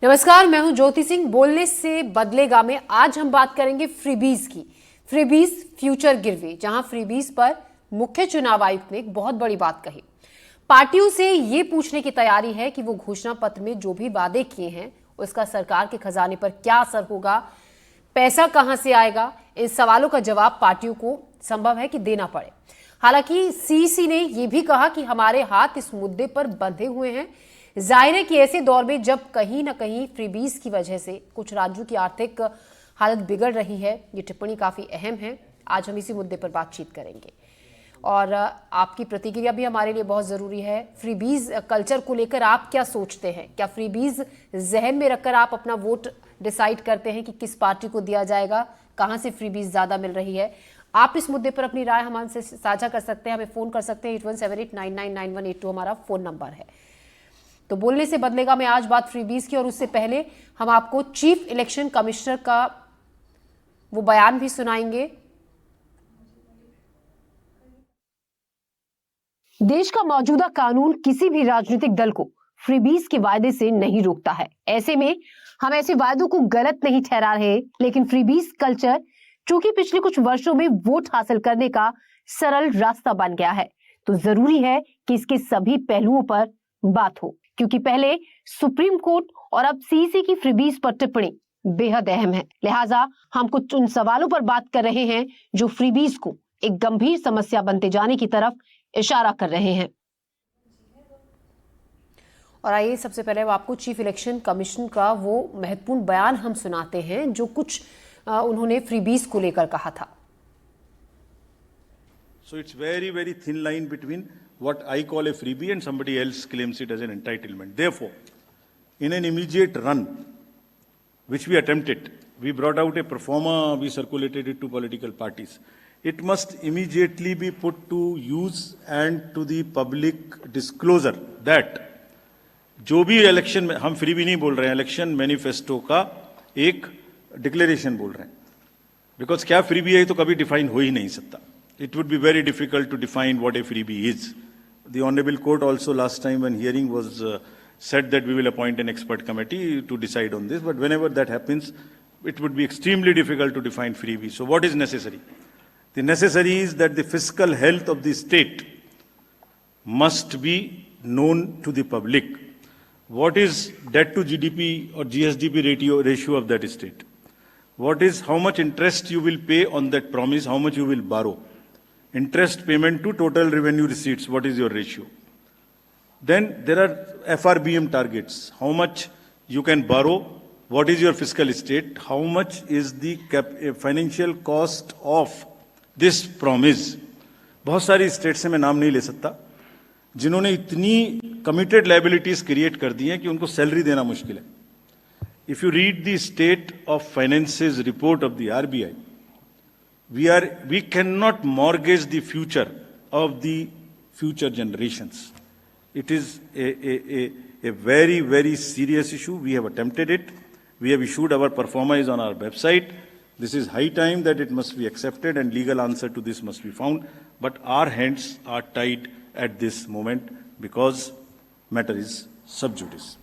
नमस्कार, मैं हूं ज्योति सिंह। बोलने से बदलेगा में आज हम बात करेंगे फ्रीबीज की। फ्रीबीज फ्यूचर गिरवे, जहां फ्रीबीज पर मुख्य चुनाव आयुक्त ने एक बहुत बड़ी बात कही। पार्टियों से ये पूछने की तैयारी है कि वो घोषणा पत्र में जो भी वादे किए हैं उसका सरकार के खजाने पर क्या असर होगा, पैसा कहां से आएगा। इन सवालों का जवाब पार्टियों को संभव है कि देना पड़े। हालांकि सीईसी ने यह भी कहा कि हमारे हाथ इस मुद्दे पर बंधे हुए हैं। जाहिर है कि ऐसे दौर में जब कहीं ना कहीं फ्रीबीज की वजह से कुछ राज्यों की आर्थिक हालत बिगड़ रही है, ये टिप्पणी काफी अहम है। आज हम इसी मुद्दे पर बातचीत करेंगे और आपकी प्रतिक्रिया भी हमारे लिए बहुत जरूरी है। फ्रीबीज कल्चर को लेकर आप क्या सोचते हैं? क्या फ्रीबीज जहन में रखकर आप अपना वोट डिसाइड करते हैं कि किस पार्टी को दिया जाएगा, कहां से फ्रीबीज ज्यादा मिल रही है? आप इस मुद्दे पर अपनी राय हमसे साझा कर सकते हैं, हमें फोन कर सकते हैं। 8178999182 हमारा फोन नंबर है। तो बोलने से बदलेगा में आज बात फ्रीबीज की, और उससे पहले हम आपको चीफ इलेक्शन कमिश्नर का वो बयान भी सुनाएंगे। देश का मौजूदा कानून किसी भी राजनीतिक दल को फ्रीबीज के वायदे से नहीं रोकता है। ऐसे में हम ऐसे वायदों को गलत नहीं ठहरा रहे, लेकिन फ्रीबीज कल्चर चूंकि पिछले कुछ वर्षों में वोट हासिल करने का सरल रास्ता बन गया है, तो जरूरी है कि इसके सभी पहलुओं पर बात हो, क्योंकि पहले सुप्रीम कोर्ट और अब सीईसी की फ्रीबीज पर टिप्पणी बेहद अहम है। लिहाजा हम कुछ उन सवालों पर बात कर रहे हैं जो फ्रीबीज को एक गंभीर समस्या बनते जाने की तरफ इशारा कर रहे हैं। और आइए सबसे पहले आपको चीफ इलेक्शन कमीशन का वो महत्वपूर्ण बयान हम सुनाते हैं जो कुछ उन्होंने फ्रीबीज को लेकर कहा था। So it's very thin line between what I call a freebie and somebody else claims it as an entitlement. Therefore, in an immediate run, which we attempted, we brought out a pro forma, we circulated it to political parties. It must immediately be put to use and to the public disclosure that जो भी election में, हम freebie नहीं बोल रहे हैं, election manifesto का एक डिक्लेरेशन बोल रहे हैं। बिकॉज क्या फ्रीबी है तो कभी डिफाइन हो ही नहीं सकता। It would be very difficult to define what a freebie is. The Honorable Court also last time when hearing was said that we will appoint an expert committee to decide on this, but whenever that happens, it would be extremely difficult to define freebie. So what is necessary? The necessary is that the fiscal health of the state must be known to the public. What is debt to GDP or GSDP ratio of that state? What is how much interest you will pay on that promise, how much you will borrow? Interest payment to total revenue receipts, what is your ratio? Then there are FRBM targets. How much you can borrow? What is your fiscal state? How much is the financial cost of this promise? बहुत सारी state से मैं नाम नहीं ले सकता जिन्होंने इतनी कमिटेड लायबिलिटीज क्रिएट कर दी हैं कि उनको सैलरी देना मुश्किल है। If you read the state of finances report of the RBI, we cannot mortgage the future of the future generations. It is a very serious issue. We have attempted it. We have issued our performance on our website. This is high time that it must be accepted and legal answer to this must be found. But our hands are tied at this moment because matter is sub judice.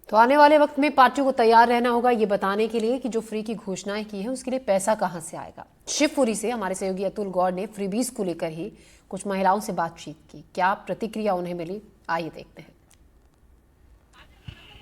तो आने वाले वक्त में पार्टियों को तैयार रहना होगा ये बताने के लिए कि जो फ्री की घोषणाएं की है उसके लिए पैसा कहां से आएगा। शिवपुरी से हमारे सहयोगी अतुल गौड़ ने फ्रीबीज को लेकर ही कुछ महिलाओं से बातचीत की। क्या प्रतिक्रिया उन्हें मिली, आइए देखते हैं।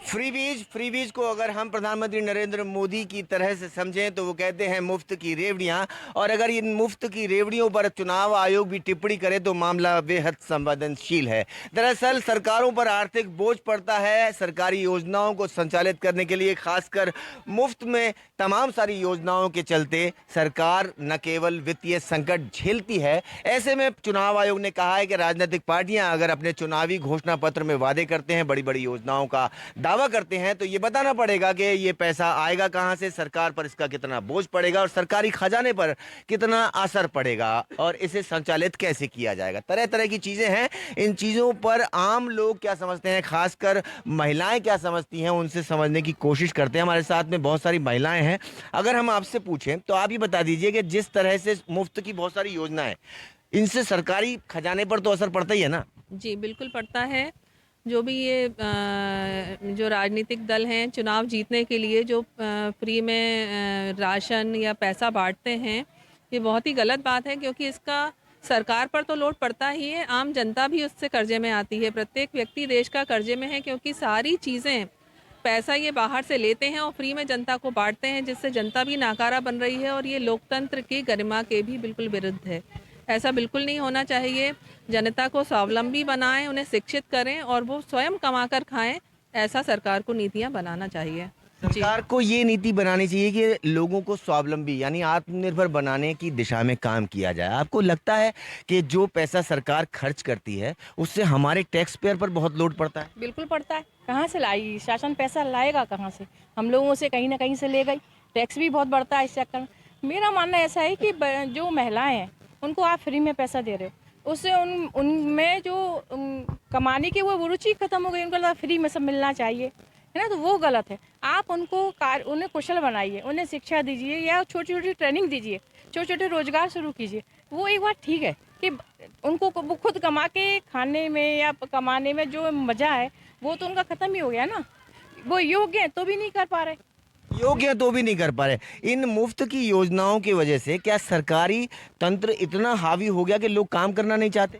फ्रीबीज को अगर हम प्रधानमंत्री नरेंद्र मोदी की तरह से समझें तो वो कहते हैं मुफ्त की रेवड़ियां, और अगर इन मुफ्त की रेवड़ियों पर चुनाव आयोग भी टिप्पणी करे तो मामला बेहद संवेदनशील है। दरअसल सरकारों पर आर्थिक बोझ पड़ता है सरकारी योजनाओं को संचालित करने के लिए, खासकर मुफ्त में तमाम सारी योजनाओं के चलते सरकार न केवल वित्तीय संकट झेलती है। ऐसे में चुनाव आयोग ने कहा है कि राजनीतिक पार्टियां अगर अपने चुनावी घोषणा पत्र में वादे करते हैं, बड़ी बड़ी योजनाओं का दावा करते हैं, तो ये बताना पड़ेगा कि ये पैसा आएगा कहां से, सरकार पर इसका कितना बोझ पड़ेगा और सरकारी खजाने पर कितना असर पड़ेगा और इसे संचालित कैसे किया जाएगा। तरह तरह की चीजें हैं। इन चीजों पर आम लोग क्या समझते हैं, खासकर महिलाएं क्या समझती हैं, उनसे समझने की कोशिश करते हैं। हमारे साथ में बहुत सारी महिलाएं हैं। अगर हम आपसे पूछें तो आप ये बता दीजिए कि जिस तरह से मुफ्त की बहुत सारी योजनाएं, इनसे सरकारी खजाने पर तो असर पड़ता ही है ना? जी बिल्कुल पड़ता है। जो भी ये जो राजनीतिक दल हैं चुनाव जीतने के लिए जो फ्री में राशन या पैसा बांटते हैं, ये बहुत ही गलत बात है, क्योंकि इसका सरकार पर तो लोड पड़ता ही है, आम जनता भी उससे कर्जे में आती है। प्रत्येक व्यक्ति देश का कर्जे में है, क्योंकि सारी चीज़ें पैसा ये बाहर से लेते हैं और फ्री में जनता को बांटते हैं, जिससे जनता भी नाकारा बन रही है और ये लोकतंत्र की गरिमा के भी बिल्कुल विरुद्ध है। ऐसा बिल्कुल नहीं होना चाहिए। जनता को स्वावलंबी बनाएं, उन्हें शिक्षित करें और वो स्वयं कमाकर खाएं, ऐसा सरकार को नीतियां बनाना चाहिए। सरकार को ये नीति बनानी चाहिए कि लोगों को स्वावलंबी यानी आत्मनिर्भर बनाने की दिशा में काम किया जाए। आपको लगता है कि जो पैसा सरकार खर्च करती है उससे हमारे टैक्स पेयर पर बहुत लोड पड़ता है? बिल्कुल पड़ता है। कहाँ से लाएगी शासन, पैसा लाएगा कहाँ से? हम लोगों से कहीं ना कहीं से लेगा ही। टैक्स भी बहुत बढ़ता है इस चक्कर में। मेरा मानना ऐसा है कि जो महिलाएं हैं उनको आप फ्री में पैसा दे रहे हो, उससे उनमें जो कमाने की वो रुचि खत्म हो गई। उनको लगा फ्री में सब मिलना चाहिए, है ना, तो वो गलत है। आप उन्हें कुशल बनाइए, उन्हें शिक्षा दीजिए या छोटी छोटी ट्रेनिंग दीजिए, छोटे छोटे रोजगार शुरू कीजिए। वो एक बात ठीक है कि उनको वो खुद कमा के खाने में या कमाने में जो मज़ा है वो तो उनका ख़त्म ही हो गया ना। वो योग्य है तो भी नहीं कर पा रहे। योग्य तो भी नहीं कर पा रहे। इन मुफ्त की योजनाओं की वजह से क्या सरकारी तंत्र इतना हावी हो गया कि लोग काम करना नहीं चाहते?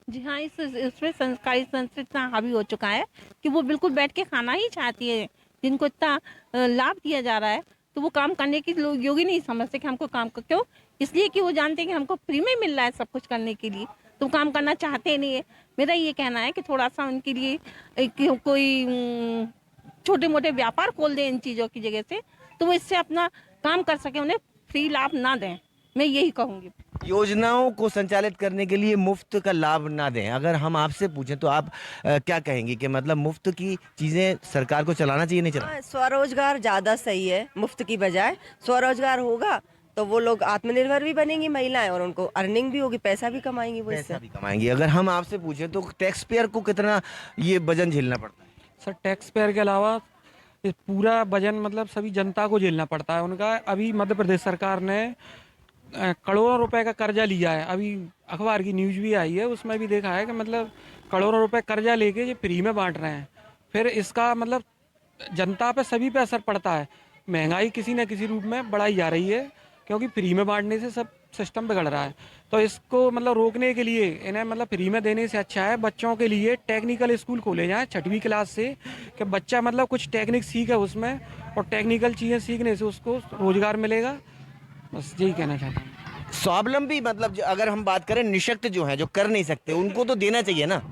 जी हाँ, इसमें संस्कारी तंत्र इतना हावी हो चुका है कि वो बिल्कुल बैठ के खाना ही चाहती है। जिनको इतना लाभ दिया जा रहा है तो वो काम करने की लोग योग्य नहीं समझते कि हमको काम क्यों, इसलिए कि वो जानते हैं कि हमको फ्री में मिल रहा है सब कुछ करने के लिए, तो काम करना चाहते नहीं है। मेरा ये कहना है कि थोड़ा सा उनके लिए कोई छोटे मोटे व्यापार खोल दें इन चीज़ों की जगह से, तो वो इससे अपना काम कर सके, उन्हें फ्री लाभ ना दें, मैं यही कहूँगी। योजनाओं को संचालित करने के लिए मुफ्त का लाभ ना दें। अगर हम आपसे पूछें तो आप क्या कहेंगी कि मतलब मुफ्त की चीज़ें सरकार को चलाना चाहिए, नहीं चलाना? स्वरोजगार ज़्यादा सही है मुफ्त की बजाय। स्वरोजगार होगा तो वो लोग आत्मनिर्भर भी बनेंगी महिलाएं और उनको अर्निंग भी होगी, पैसा भी कमाएंगी वो इससे। पैसा भी कमाएंगी। अगर हम आपसे पूछें तो टैक्स पेयर को कितना ये वजन झेलना पड़ता है? सर, टैक्स पेयर के अलावा ये पूरा वजन मतलब सभी जनता को झेलना पड़ता है उनका। अभी मध्य प्रदेश सरकार ने करोड़ों रुपए का कर्जा लिया है। अभी अखबार की न्यूज़ भी आई है, उसमें भी देखा है कि मतलब करोड़ों रुपए कर्जा लेके ये फ्री में बांट रहे हैं। फिर इसका मतलब जनता पे सभी पे असर पड़ता है। महंगाई किसी न किसी रूप में बढ़ाई जा रही है, क्योंकि फ्री में बांटने से सब सिस्टम बिगड़ रहा है। तो इसको मतलब रोकने के लिए इन्हें मतलब फ्री में देने से अच्छा है बच्चों के लिए टेक्निकल स्कूल खोले जाएं 6वीं क्लास से, कि बच्चा मतलब कुछ टेक्निक सीखे उसमें, और टेक्निकल चीज़ें सीखने से उसको रोजगार मिलेगा। बस यही कहना चाहता हूँ। स्वावलंबी मतलब अगर हम बात करें निःशक्त जो हैं, जो कर नहीं सकते, उनको तो देना चाहिए ना?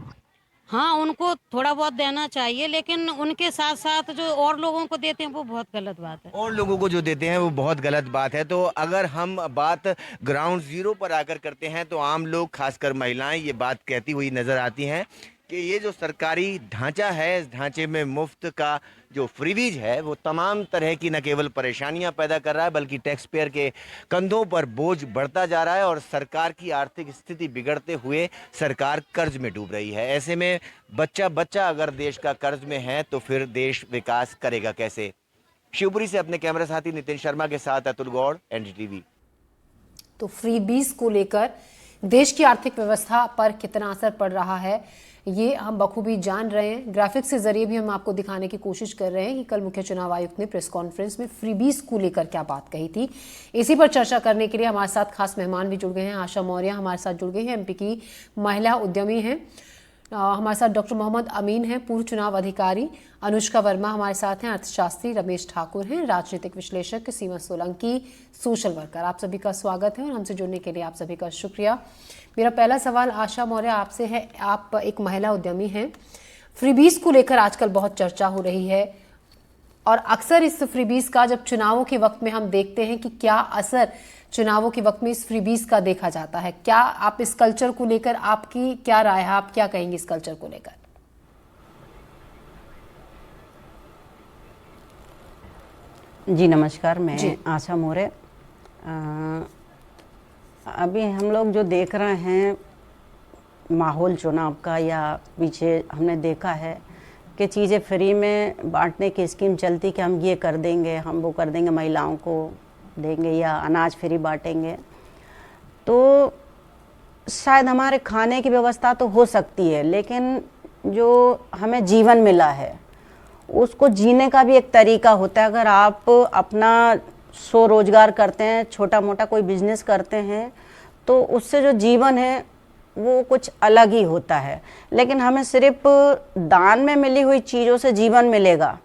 हाँ, उनको थोड़ा बहुत देना चाहिए, लेकिन उनके साथ साथ जो और लोगों को देते हैं वो बहुत गलत बात है। और लोगों को जो देते हैं वो बहुत गलत बात है। तो अगर हम बात ग्राउंड जीरो पर आकर करते हैं तो आम लोग, खासकर महिलाएं, ये बात कहती हुई नजर आती हैं कि ये जो सरकारी ढांचा है, इस ढांचे में मुफ्त का जो फ्रीबीज है वो तमाम तरह की न केवल परेशानियां पैदा कर रहा है, बल्कि टैक्स पेयर के कंधों पर बोझ बढ़ता जा रहा है और सरकार की आर्थिक स्थिति बिगड़ते हुए सरकार कर्ज में डूब रही है। ऐसे में बच्चा अगर देश का कर्ज में है तो फिर देश विकास करेगा कैसे? शिवपुरी से अपने कैमरा साथी नितिन शर्मा के साथ अतुल गौड़, एनडीटीवी। तो फ्रीबीज को लेकर देश की आर्थिक व्यवस्था पर कितना असर पड़ रहा है ये हम बखूबी जान रहे हैं। ग्राफिक्स के जरिए भी हम आपको दिखाने की कोशिश कर रहे हैं कि कल मुख्य चुनाव आयुक्त ने प्रेस कॉन्फ्रेंस में फ्रीबीज को लेकर क्या बात कही थी। इसी पर चर्चा करने के लिए हमारे साथ खास मेहमान भी जुड़ गए हैं। आशा मौर्य हमारे साथ जुड़ गई हैं, एमपी की महिला उद्यमी हैं। हमारे साथ डॉक्टर मोहम्मद अमीन हैं, पूर्व चुनाव अधिकारी। अनुष्का वर्मा हमारे साथ हैं, अर्थशास्त्री। रमेश ठाकुर हैं, राजनीतिक विश्लेषक। सीमा सोलंकी, सोशल वर्कर। आप सभी का स्वागत है और हमसे जुड़ने के लिए आप सभी का शुक्रिया। मेरा पहला सवाल आशा मौर्य आपसे है। आप एक महिला उद्यमी हैं। फ्रीबीज को लेकर आजकल बहुत चर्चा हो रही है और अक्सर इस फ्रीबीज का जब चुनावों के वक्त में हम देखते हैं कि क्या असर चुनावों के वक्त में इस फ्रीबीज का देखा जाता है। क्या आप इस कल्चर को लेकर, आपकी क्या राय है, आप क्या कहेंगे इस कल्चर को लेकर? जी नमस्कार, मैं आशा मौर्य। अभी हम लोग जो देख रहे हैं माहौल चुनाव का, या पीछे हमने देखा है कि चीज़ें फ्री में बांटने की स्कीम चलती कि हम ये कर देंगे, हम वो कर देंगे, महिलाओं को देंगे या अनाज फ्री बांटेंगे, तो शायद हमारे खाने की व्यवस्था तो हो सकती है, लेकिन जो हमें जीवन मिला है उसको जीने का भी एक तरीका होता है। अगर आप अपना स्वरोजगार करते हैं, छोटा मोटा कोई बिजनेस करते हैं, तो उससे जो जीवन है वो कुछ अलग ही होता है। लेकिन हमें सिर्फ दान में मिली हुई चीज़ों से जीवन मिलेगा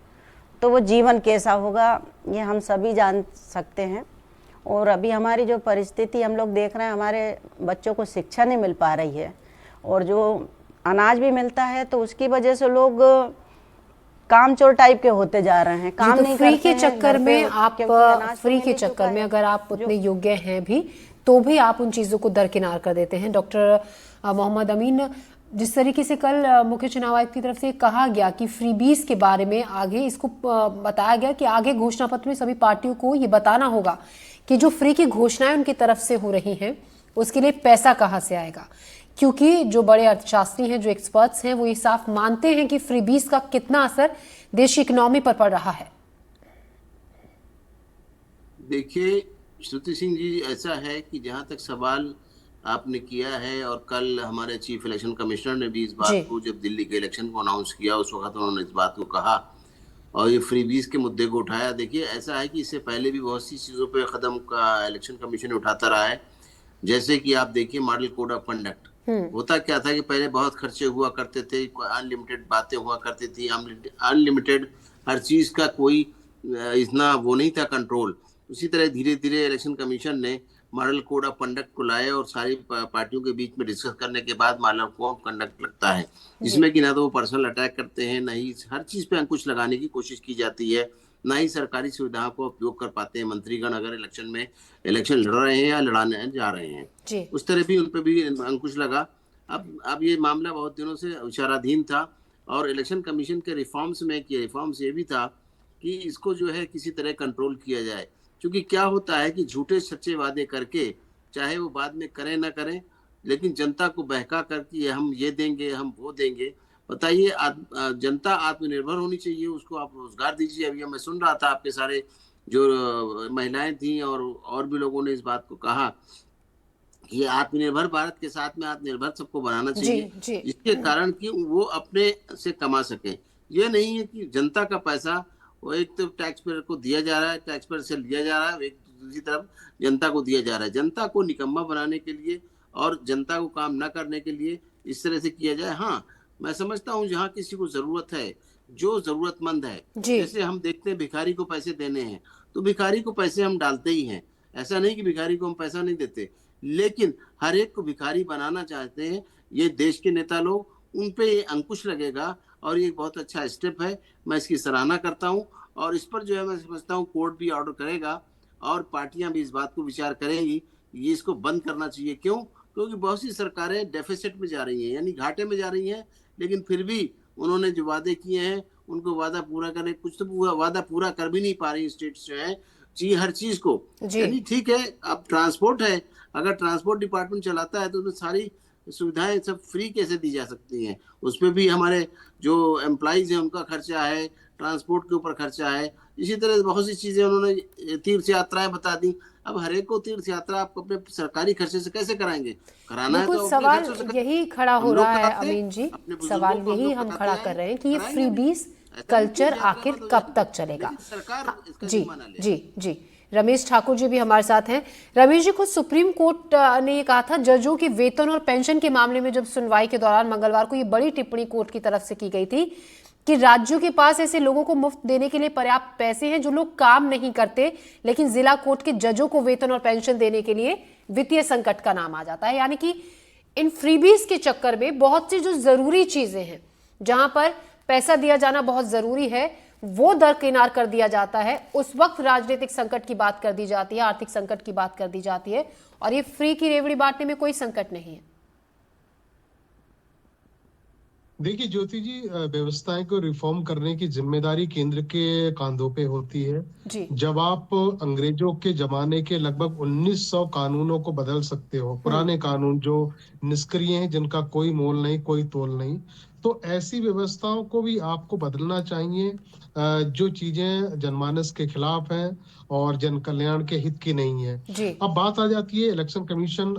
तो वो जीवन कैसा होगा ये हम सभी जान सकते हैं। और अभी हमारी जो परिस्थिति हम लोग देख रहे हैं, हमारे बच्चों को शिक्षा नहीं मिल पा रही है और जो अनाज भी मिलता है तो उसकी वजह से लोग कामचोर टाइप के होते जा रहे हैं। काम नहीं फ्री करते के हैं चक्कर घर पे, में आप क्योंकि अनाज तो फ्री मिल के ही चुका चक्कर में है। अगर आप उतने योग्य हैं भी तो भी आप उन चीज़ों को दरकिनार कर देते हैं। डॉक्टर मोहम्मद अमीन, जिस तरीके से कल मुख्य चुनाव आयुक्त की तरफ से कहा गया कि फ्रीबीज के बारे में आगे इसको बताया गया कि आगे घोषणा पत्र में सभी पार्टियों को ये बताना होगा कि जो फ्री की घोषणाएं उनकी तरफ से हो रही हैं उसके लिए पैसा कहाँ से आएगा, क्योंकि जो बड़े अर्थशास्त्री हैं, जो एक्सपर्ट्स हैं, वो ये साफ मानते हैं कि फ्रीबीज का कितना असर देश की इकोनॉमी पर पड़ रहा है। देखिए श्रुति सिंह जी, ऐसा है कि जहां तक सवाल आपने किया है और कल हमारे चीफ इलेक्शन कमिश्नर ने भी इस बात को, जब दिल्ली के इलेक्शन को अनाउंस किया उस वक्त उन्होंने इस बात को कहा और ये फ्रीबीज के मुद्दे को उठाया। देखिए ऐसा है कि इससे पहले भी बहुत सी चीज़ों पे कदम का इलेक्शन कमीशन उठाता रहा है। जैसे कि आप देखिए मॉडल कोड ऑफ कंडक्ट, होता क्या था कि पहले बहुत खर्चे हुआ करते थे, अनलिमिटेड बातें हुआ करती थी, अनलिमिटेड हर चीज़ का कोई इतना वो नहीं था कंट्रोल। उसी तरह धीरे धीरे इलेक्शन कमीशन ने मॉडल कोड ऑफ कंडक्ट को लाए और सारी पार्टियों के बीच में डिस्कस करने के बाद मॉडल कोड ऑफ कंडक्ट लगता है, जिसमें कि ना तो वो पर्सनल अटैक करते हैं, ना ही हर चीज़ पे अंकुश लगाने की कोशिश की जाती है, ना ही सरकारी सुविधाओं का उपयोग कर पाते हैं मंत्रीगण अगर इलेक्शन लड़ रहे हैं या लड़ाने जा रहे हैं। उस तरह भी उन पर भी अंकुश लगा। अब ये मामला बहुत दिनों से विचाराधीन था और इलेक्शन कमीशन के रिफॉर्म्स ये भी था कि इसको जो है किसी तरह कंट्रोल किया जाए, क्योंकि क्या होता है कि झूठे सच्चे वादे करके चाहे वो बाद में करें ना करें, लेकिन जनता को बहका करके हम ये देंगे हम वो देंगे। बताइए जनता आत्मनिर्भर होनी चाहिए, उसको आप रोजगार दीजिए। अभी मैं सुन रहा था आपके सारे जो महिलाएं थी और भी लोगों ने इस बात को कहा कि आत्मनिर्भर भारत के साथ में आत्मनिर्भर सबको बनाना चाहिए, जिसके कारण कि वो अपने से कमा सके। ये नहीं है कि जनता का पैसा वो एक तो टैक्स पेयर को दिया जा रहा है, टैक्स पेयर से लिया जा रहा है, एक दूसरी तरफ जनता को दिया जा रहा है। जनता को निकम्मा बनाने के लिए और जनता को काम ना करने के लिए इस तरह से किया जाए। हाँ, मैं समझता हूँ जहाँ किसी को जरूरत है, जो जरूरतमंद है, जैसे हम देखते हैं भिखारी को पैसे देने हैं तो भिखारी को पैसे हम डालते ही हैं, ऐसा नहीं कि भिखारी को हम पैसा नहीं देते, लेकिन हर एक को भिखारी बनाना चाहते हैं ये देश के नेता लोग। उन पे ये अंकुश लगेगा और ये बहुत अच्छा स्टेप है, मैं इसकी सराहना करता हूँ। और इस पर जो है मैं समझता हूँ कोर्ट भी ऑर्डर करेगा और पार्टियां भी इस बात को विचार करेंगी, ये इसको बंद करना चाहिए। क्यों? क्योंकि बहुत सी सरकारें डेफिसिट में जा रही हैं, यानी घाटे में जा रही हैं, लेकिन फिर भी उन्होंने जो वादे किए हैं उनको वादा पूरा करने, कुछ तो वादा पूरा कर भी नहीं पा रही स्टेट्स जो है हर चीज को। यानी ठीक है, अब ट्रांसपोर्ट है, अगर ट्रांसपोर्ट डिपार्टमेंट चलाता है तो उसमें सारी सुविधाएं सब फ्री कैसे दी जा सकती हैं? उसमें भी हमारे जो एम्प्लॉइज हैं उनका खर्चा है, ट्रांसपोर्ट के ऊपर खर्चा है। इसी तरह बहुत सी चीजें उन्होंने तीर्थ यात्राएं बता दी। अब हर एक को तीर्थ यात्रा आप अपने सरकारी खर्चे से कैसे कराएंगे? कराना है तो सवाल यही खड़ा हो रहा है अमीन जी, सवाल यही हम खड़ा कर रहे हैं कि ये फ्रीबीज कल्चर आखिर कब तक चलेगा? जी रमेश ठाकुर जी भी हमारे साथ हैं। रमेश जी, खुद सुप्रीम कोर्ट ने ये कहा था जजों के वेतन और पेंशन के मामले में, जब सुनवाई के दौरान मंगलवार को ये बड़ी टिप्पणी कोर्ट की तरफ से की गई थी कि राज्यों के पास ऐसे लोगों को मुफ्त देने के लिए पर्याप्त पैसे हैं जो लोग काम नहीं करते, लेकिन जिला कोर्ट के जजों को वेतन और पेंशन देने के लिए वित्तीय संकट का नाम आ जाता है। यानी कि इन फ्रीबीज के चक्कर में बहुत सी जो जरूरी चीजें हैं, जहां पर पैसा दिया जाना बहुत जरूरी है, वो दरकिनार कर दिया जाता है। उस वक्त राजनीतिक संकट की बात कर दी जाती है, आर्थिक संकट की बात कर दी जाती है, और ये फ्री की रेवड़ी बांटने में कोई संकट नहीं है। देखिए ज्योति जी, व्यवस्थाएं को रिफॉर्म करने की जिम्मेदारी केंद्र के कांधों पे होती है जी। जब आप अंग्रेजों के जमाने के लगभग 1900 कानूनों को बदल सकते हो, पुराने कानून जो निष्क्रिय हैं, जिनका कोई मोल नहीं, कोई तोल नहीं, तो ऐसी व्यवस्थाओं को भी आपको बदलना चाहिए जो चीजें जनमानस के खिलाफ हैं और जन कल्याण के हित की नहीं है। अब बात आ जाती है इलेक्शन कमीशन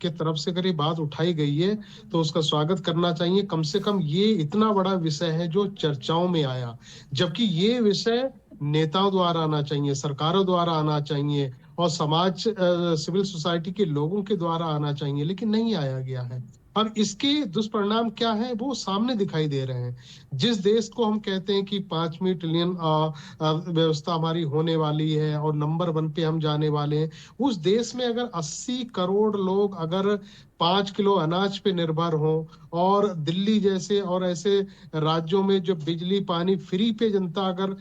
के तरफ से अगर ये बात उठाई गई है तो उसका स्वागत करना चाहिए। कम से कम ये इतना बड़ा विषय है जो चर्चाओं में आया, जबकि ये विषय नेताओं द्वारा आना चाहिए, सरकारों द्वारा आना चाहिए और समाज सिविल सोसाइटी के लोगों के द्वारा आना चाहिए, लेकिन नहीं आया गया है। अब इसके दुष्परिणाम क्या है वो सामने दिखाई दे रहे हैं। जिस देश को हम कहते हैं कि 5वें ट्रिलियन व्यवस्था हमारी होने वाली है और नंबर 1 पे हम जाने वाले हैं, उस देश में अगर 80 करोड़ लोग अगर 5 किलो अनाज पे निर्भर हो और दिल्ली जैसे और ऐसे राज्यों में जो बिजली पानी फ्री पे जनता अगर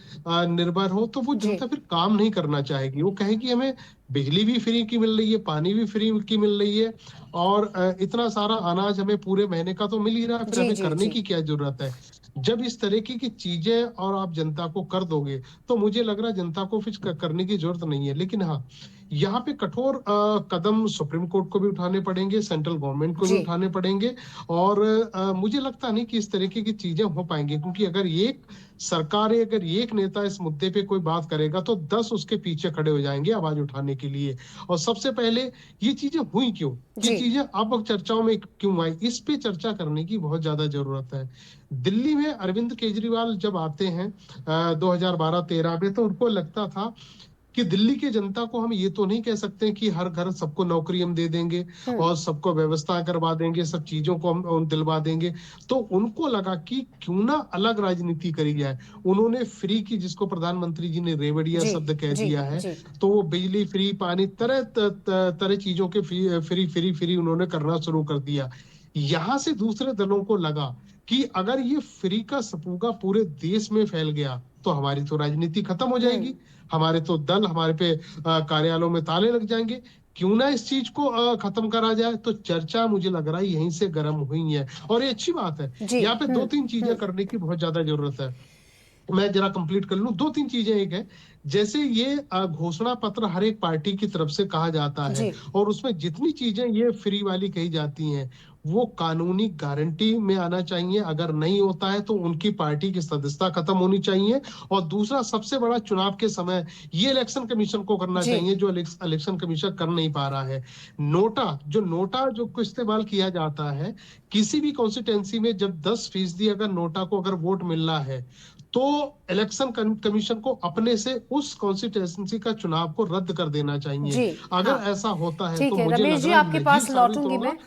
निर्भर हो, तो वो जनता फिर काम नहीं करना चाहेगी। वो कहेगी हमें बिजली भी फ्री की मिल रही है, पानी भी फ्री की मिल रही है और इतना सारा अनाज हमें पूरे महीने का तो मिल ही रहा है, फिर हमें करने की क्या जरूरत है। जब इस तरह की चीजें और आप जनता को कर दोगे तो मुझे लग रहा है जनता को फिर करने की जरूरत नहीं है। लेकिन हाँ, यहाँ पे कठोर कदम सुप्रीम कोर्ट को भी उठाने पड़ेंगे, सेंट्रल गवर्नमेंट को भी उठाने पड़ेंगे और मुझे लगता नहीं कि इस तरीके की चीजें हो पाएंगी, क्योंकि अगर एक सरकार अगर एक नेता इस मुद्दे पे कोई बात करेगा तो 10 उसके पीछे खड़े हो जाएंगे आवाज उठाने के लिए। और सबसे पहले ये चीजें हुई क्यों, ये चीजें अब चर्चाओं में क्यों आई, इस पे चर्चा करने की बहुत ज्यादा जरूरत है। दिल्ली में अरविंद केजरीवाल जब आते हैं 2012-13 में, तो उनको लगता था कि दिल्ली की जनता को हम ये तो नहीं कह सकते कि हर घर सबको नौकरी हम दे देंगे और सबको व्यवस्था करवा देंगे, सब चीजों को हम दिलवा देंगे। तो उनको लगा कि क्यों ना अलग राजनीति करी जाए। उन्होंने फ्री की, जिसको प्रधानमंत्री जी ने रेवड़िया शब्द कह दिया है, तो वो बिजली फ्री, पानी, तरह तरह चीजों के फ्री फ्री फ्री उन्होंने करना शुरू कर दिया। यहाँ से दूसरे दलों को लगा कि अगर ये फ्री का सपूगा पूरे देश में फैल गया तो हमारी तो राजनीति खत्म हो जाएगी, हमारे तो दल, हमारे पे कार्यालयों में ताले लग जाएंगे। क्यों ना इस चीज को खत्म करा जाए। तो चर्चा मुझे लग रहा है यहीं से गर्म हुई है और ये अच्छी बात है। यहाँ पे 2-3 चीजें करने की बहुत ज्यादा जरूरत है। मैं जरा कंप्लीट कर लूं। 2-3 चीजें। एक है, जैसे ये घोषणा पत्र हर एक पार्टी की तरफ से कहा जाता है और उसमें जितनी चीजें ये फ्री वाली कही जाती हैं वो कानूनी गारंटी में आना चाहिए। अगर नहीं होता है तो उनकी पार्टी की सदस्यता खत्म होनी चाहिए। और दूसरा, सबसे बड़ा, चुनाव के समय ये इलेक्शन कमीशन को करना चाहिए, जो इलेक्शन कमीशन कर नहीं पा रहा है। नोटा जो इस्तेमाल किया जाता है किसी भी कॉन्स्टिट्यूएंसी में, जब 10% अगर नोटा को अगर वोट मिल रहा है तो इलेक्शन कमीशन को अपने से उस कॉन्स्टिट्यूएंसी का चुनाव को रद्द कर देना चाहिए। अगर ऐसा होता है तो मुझे रमेश जी, आपके पास लौटूंगी मैं, इस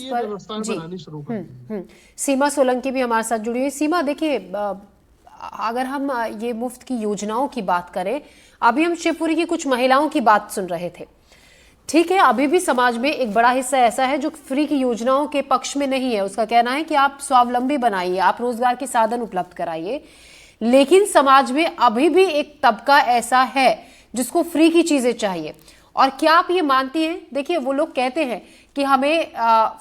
पर व्यवस्था बनानी शुरू कर। सीमा सोलंकी भी हमारे साथ जुड़ी हुई। सीमा, देखिए, अगर हम ये मुफ्त की योजनाओं की बात करें, अभी हम शिवपुरी की कुछ महिलाओं की बात सुन रहे थे। ठीक है, अभी भी समाज में एक बड़ा हिस्सा ऐसा है जो फ्री की योजनाओं के पक्ष में नहीं है। उसका कहना है कि आप स्वावलंबी बनाइए, आप रोजगार के साधन उपलब्ध कराइए। लेकिन समाज में अभी भी एक तबका ऐसा है जिसको फ्री की चीजें चाहिए। और क्या आप ये मानती हैं, देखिए वो लोग कहते हैं कि हमें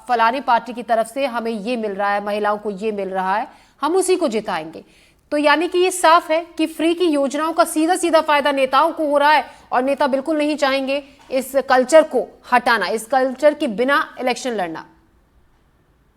फलाने पार्टी की तरफ से हमें ये मिल रहा है, महिलाओं को ये मिल रहा है, हम उसी को जिताएंगे। तो यानी कि ये साफ है कि फ्री की योजनाओं का सीधा सीधा फायदा नेताओं को हो रहा है और नेता बिल्कुल नहीं चाहेंगे इस कल्चर को हटाना, इस कल्चर के बिना इलेक्शन लड़ना।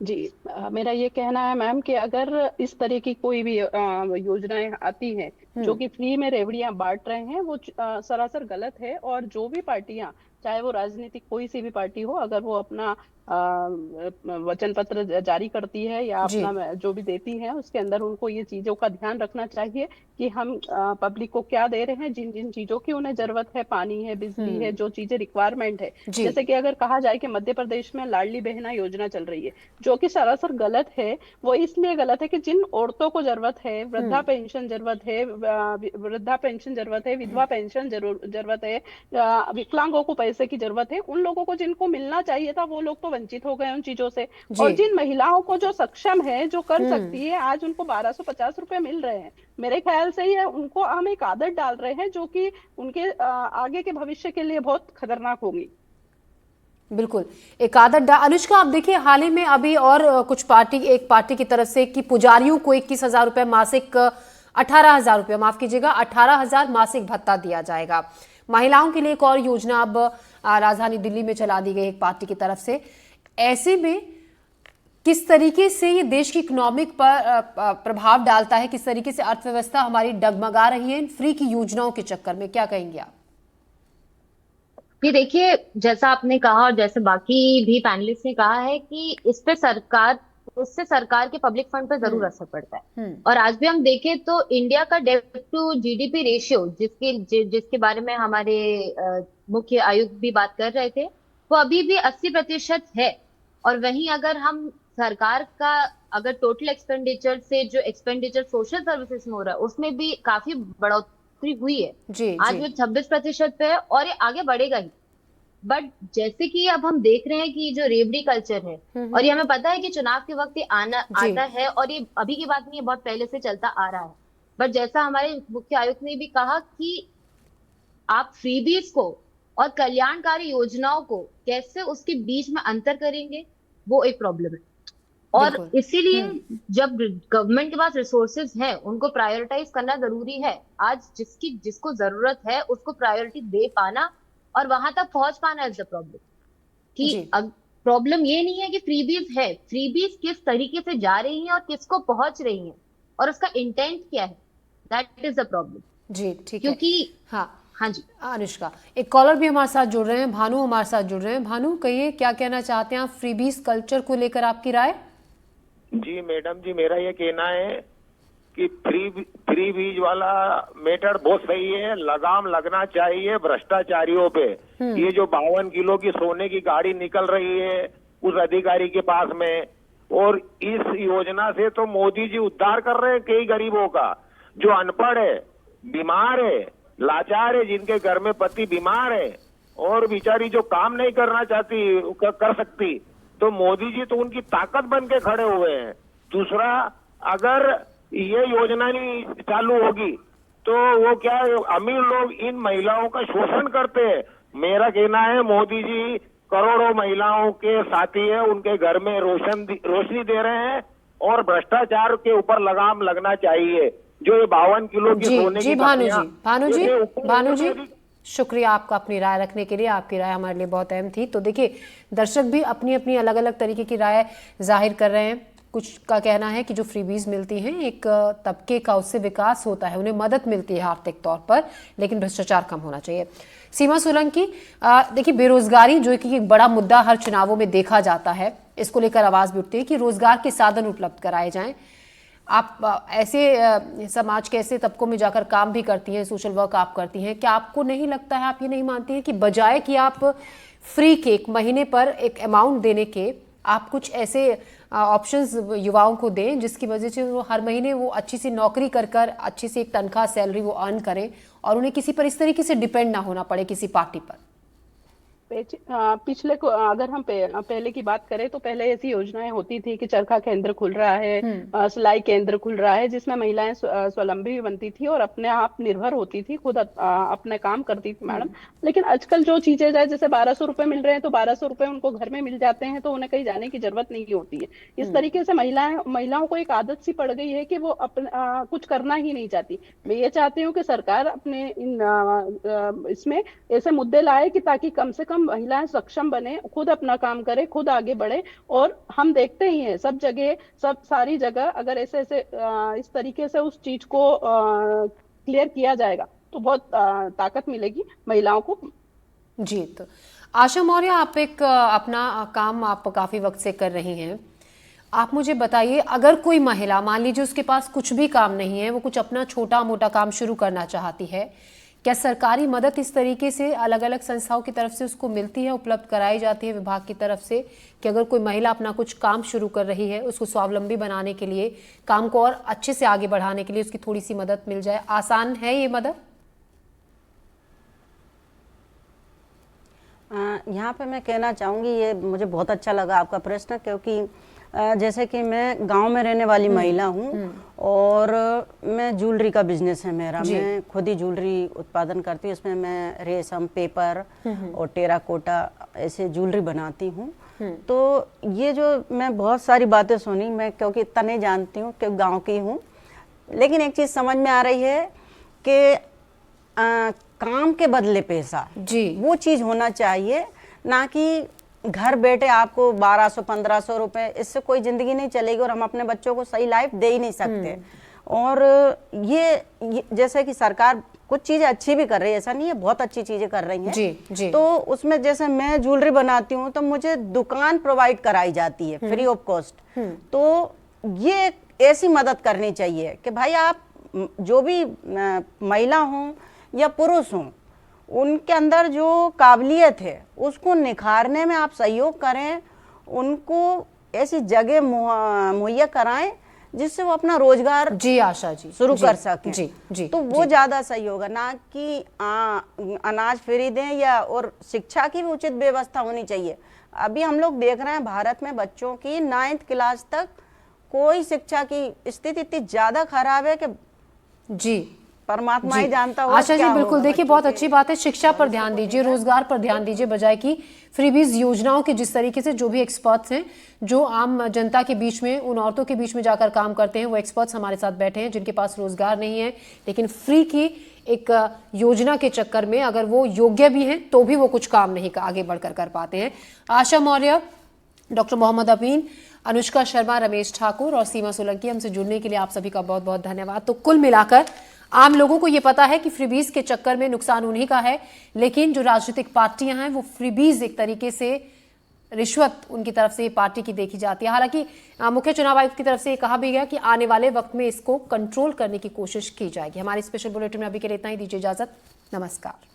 जी, मेरा ये कहना है मैम कि अगर इस तरह की कोई भी योजनाएं आती हैं जो कि फ्री में रेवड़ियां बांट रहे हैं, वो सरासर गलत है। और जो भी पार्टियां, चाहे वो राजनीतिक कोई सी भी पार्टी हो, अगर वो अपना वचन पत्र जारी करती है या अपना जो भी देती है उसके अंदर उनको ये चीजों का ध्यान रखना चाहिए कि हम पब्लिक को क्या दे रहे हैं, जिन जिन चीजों की उन्हें जरूरत है, पानी है, बिजली है, जो चीजें रिक्वायरमेंट है। जैसे कि अगर कहा जाए कि मध्य प्रदेश में लाडली बहना योजना चल रही है, जो कि सरासर गलत है। वो इसलिए गलत है कि जिन औरतों को जरूरत है, वृद्धा पेंशन जरूरत है, विधवा पेंशन जरूरत है, विकलांगों को पैसे की जरूरत है, उन लोगों को जिनको मिलना चाहिए था वो लोग तो वंचित हो गए उन चीजों से। और जिन महिलाओं को जो सक्षम है, जो कर सकती है, आज उनको 1250 रुपए मिल रहे हैं। मेरे ख्याल से ही उनको हम एक आदत डाल रहे हैं जो कि उनके आगे के भविष्य के लिए बहुत खतरनाक होगी। बिल्कुल, एक आदत अनुष्का, आप देखिए हाल ही में अभी और कुछ एक पार्टी की तरफ से कि पुजारियों को 21,000 रुपए मासिक, 18,000 रुपए, माफ कीजिएगा, 18,000 मासिक भत्ता दिया जाएगा। महिलाओं के लिए एक और योजना अब राजधानी दिल्ली में चला दी गई एक पार्टी की तरफ से। ऐसे में किस तरीके से ये देश की इकोनॉमिक पर प्रभाव डालता है, किस तरीके से अर्थव्यवस्था हमारी डगमगा रही है इन फ्री की योजनाओं के चक्कर में, क्या कहेंगे आप? ये देखिए, जैसा आपने कहा और जैसे बाकी भी पैनलिस्ट ने कहा है कि इससे सरकार के पब्लिक फंड पर जरूर असर पड़ता है। और आज भी हम देखें तो इंडिया का डेब्ट टू जीडीपी रेशियो जिसके बारे में हमारे मुख्य आयुक्त भी बात कर रहे थे, वो अभी भी 80% है। और वहीं अगर हम सरकार का अगर टोटल एक्सपेंडिचर से जो एक्सपेंडिचर सोशल सर्विसेज में हो रहा है उसमें भी काफी बढ़ोतरी हुई है। आज वो 26% पे है और ये आगे बढ़ेगा ही। बट जैसे कि अब हम देख रहे हैं कि जो रेवड़ी कल्चर है, और ये हमें पता है कि चुनाव के वक्त ये आता है, और ये अभी की बात नहीं है, बहुत पहले से चलता आ रहा है। बट जैसा हमारे मुख्य आयुक्त ने भी कहा कि आप फ्रीबीज को और कल्याणकारी योजनाओं को कैसे उसके बीच में अंतर करेंगे, वो एक प्रॉब्लम है। और इसीलिए जब गवर्नमेंट के पास रिसोर्सेज हैं, उनको प्रायोरिटाइज करना जरूरी है। आज जिसको जरूरत है उसको प्रायोरिटी दे पाना और वहां तक पहुंच पाना इज द प्रॉब्लम। कि प्रॉब्लम ये नहीं है कि फ्रीबीज है, फ्रीबीज किस तरीके से जा रही हैं और किसको पहुंच रही हैं और उसका इंटेंट क्या है, दैट इज द प्रॉब्लम। जी ठीक है, क्योंकि हाँ जी अनुष्का, एक कॉलर भी हमारे साथ जुड़ रहे हैं, भानु हमारे साथ जुड़ रहे हैं। भानु, कहिए क्या कहना चाहते हैं आप फ्रीबीज कल्चर को लेकर, आपकी राय? जी मैडम जी, मेरा ये कहना है कि फ्री बीज वाला मैटर बहुत सही है, लगाम लगना चाहिए भ्रष्टाचारियों पे। ये जो 52 किलो की सोने की गाड़ी निकल रही है उस अधिकारी के पास में, और इस योजना से तो मोदी जी उद्धार कर रहे हैं कई गरीबों का, जो अनपढ़ है, बीमार है, लाचार है, जिनके घर में पति बीमार है और बेचारी जो काम नहीं करना चाहती कर सकती, तो मोदी जी तो उनकी ताकत बन के खड़े हुए हैं। दूसरा, अगर ये योजना नहीं चालू होगी तो वो क्या अमीर लोग इन महिलाओं का शोषण करते हैं। मेरा कहना है मोदी जी करोड़ों महिलाओं के साथी है, उनके घर में रोशनी दे रहे हैं और भ्रष्टाचार के ऊपर लगाम लगना चाहिए। जो ये 52 किलो की सोने की भानु जी शुक्रिया आपका अपनी राय रखने के लिए। आपकी राय हमारे लिए बहुत अहम थी। तो देखिए, दर्शक भी अपनी अपनी अलग अलग तरीके की राय जाहिर कर रहे हैं। कुछ का कहना है कि जो फ्रीबीज मिलती हैं एक तबके का उससे विकास होता है, उन्हें मदद मिलती है आर्थिक तौर पर, लेकिन भ्रष्टाचार कम होना चाहिए। सीमा सोलंकी, देखिए बेरोजगारी जो कि एक बड़ा मुद्दा हर चुनावों में देखा जाता है, इसको लेकर आवाज भी उठती है कि रोजगार के साधन उपलब्ध कराए जाएं। आप ऐसे समाज के ऐसे तबकों में जाकर काम भी करती हैं, सोशल वर्क आप करती हैं, क्या आपको नहीं लगता है, आप ये नहीं मानती हैं कि बजाय कि आप फ्री के एक महीने पर एक अमाउंट देने के आप कुछ ऐसे ऑप्शंस युवाओं को दें जिसकी वजह से वो हर महीने वो अच्छी सी नौकरी कर अच्छी सी एक तनख्वाह सैलरी वो अर्न करें और उन्हें किसी पर इस तरीके से डिपेंड ना होना पड़े किसी पार्टी पर? पिछले को अगर हम पहले की बात करें तो पहले ऐसी योजनाएं होती थी कि चरखा केंद्र खुल रहा है, सिलाई केंद्र खुल रहा है, जिसमें महिलाएं स्वावलंबी भी बनती थी और अपने आप निर्भर होती थी, खुद अपने काम करती थी मैडम। लेकिन आजकल जो चीजें जाए, जैसे 1200 रुपए मिल रहे हैं तो 1200 रुपए उनको घर में मिल जाते हैं, तो उन्हें कहीं जाने की जरूरत नहीं होती है। इस तरीके से महिलाओं को एक आदत सी पड़ गई है कि वो कुछ करना ही नहीं चाहती। मैं ये चाहती हूँ कि सरकार अपने इसमें ऐसे मुद्दे लाए कि ताकि कम से कम महिलाएं सक्षम बने, खुद अपना काम करे, खुद आगे बढ़े। और हम देखते ही हैं सब जगह, सारी जगह अगर ऐसे इस तरीके से उस चीज को क्लियर किया जाएगा तो बहुत ताकत मिलेगी महिलाओं को। जी, तो आशा मौर्य, आप एक अपना काम आप काफी वक्त से कर रही हैं, आप मुझे बताइए, अगर कोई महिला मान लीजिए उसके पास कुछ भी काम नहीं है, वो कुछ अपना छोटा मोटा काम शुरू करना चाहती है, क्या सरकारी मदद इस तरीके से अलग अलग संस्थाओं की तरफ से उसको मिलती है, उपलब्ध कराई जाती है विभाग की तरफ से, कि अगर कोई महिला अपना कुछ काम शुरू कर रही है उसको स्वावलंबी बनाने के लिए, काम को और अच्छे से आगे बढ़ाने के लिए उसकी थोड़ी सी मदद मिल जाए? आसान है ये मदद? यहाँ पे मैं कहना चाहूँगी, ये मुझे बहुत अच्छा लगा आपका प्रश्न, क्योंकि जैसे कि मैं गांव में रहने वाली महिला हूँ और मैं ज्वेलरी का बिजनेस है मेरा, मैं खुद ही ज्वेलरी उत्पादन करती हूँ। इसमें मैं रेशम, पेपर और टेराकोटा ऐसे ज्वेलरी बनाती हूँ। तो ये जो मैं बहुत सारी बातें सुनी, मैं क्योंकि इतना नहीं जानती हूँ, क्योंकि गाँव की हूँ, लेकिन एक चीज़ समझ में आ रही है कि काम के बदले पैसा, वो चीज़ होना चाहिए, ना कि घर बैठे आपको 1200-1500 रुपए, इससे कोई जिंदगी नहीं चलेगी और हम अपने बच्चों को सही लाइफ दे ही नहीं सकते। और ये जैसे कि सरकार कुछ चीजें अच्छी भी कर रही है, ऐसा नहीं है, बहुत अच्छी चीजें कर रही हैं। जी। तो उसमें जैसे मैं ज्वेलरी बनाती हूँ तो मुझे दुकान प्रोवाइड कराई जाती है फ्री ऑफ कॉस्ट। तो ये ऐसी मदद करनी चाहिए कि भाई आप जो भी महिला हों या पुरुष हों, उनके अंदर जो काबिलियत है उसको निखारने में आप सहयोग करें, उनको ऐसी जगह मुहैया कराएं जिससे वो अपना रोजगार जी आशा जी शुरू कर सकें। जी तो वो ज्यादा सही होगा, ना कि अनाज फ्री दें या और शिक्षा की भी उचित व्यवस्था होनी चाहिए। अभी हम लोग देख रहे हैं भारत में बच्चों की 9th क्लास तक कोई शिक्षा की स्थिति इतनी ज्यादा खराब है कि जी परमात्मा ही जानता होगा। आशा जी बिल्कुल, देखिए बहुत अच्छी बात है, शिक्षा पर ध्यान दीजिए, रोजगार पर ध्यान दीजिए, बजाय कि फ्रीबीज योजनाओं के जिस तरीके से जो भी एक्सपर्ट्स हैं जो आम जनता के बीच में, उन औरतों के बीच में जाकर काम करते हैं, वो एक्सपर्ट्स हमारे साथ बैठे हैं जिनके पास रोजगार नहीं है, लेकिन फ्री की एक योजना के चक्कर में अगर वो योग्य भी हैं तो भी वो कुछ काम नहीं आगे बढ़कर कर पाते हैं। आशा मौर्य, डॉक्टर मोहम्मद अमीन, अनुष्का शर्मा, रमेश ठाकुर और सीमा सोलंकी, हमसे जुड़ने के लिए आप सभी का बहुत बहुत धन्यवाद। तो कुल मिलाकर आम लोगों को ये पता है कि फ्रीबीज के चक्कर में नुकसान उन्हीं का है, लेकिन जो राजनीतिक पार्टियां हैं वो फ्रीबीज एक तरीके से रिश्वत उनकी तरफ से पार्टी की देखी जाती है। हालांकि मुख्य चुनाव आयुक्त की तरफ से ये कहा भी गया कि आने वाले वक्त में इसको कंट्रोल करने की कोशिश की जाएगी। हमारे स्पेशल बुलेटिन में अभी के लिए इतना ही, दीजिए इजाजत, नमस्कार।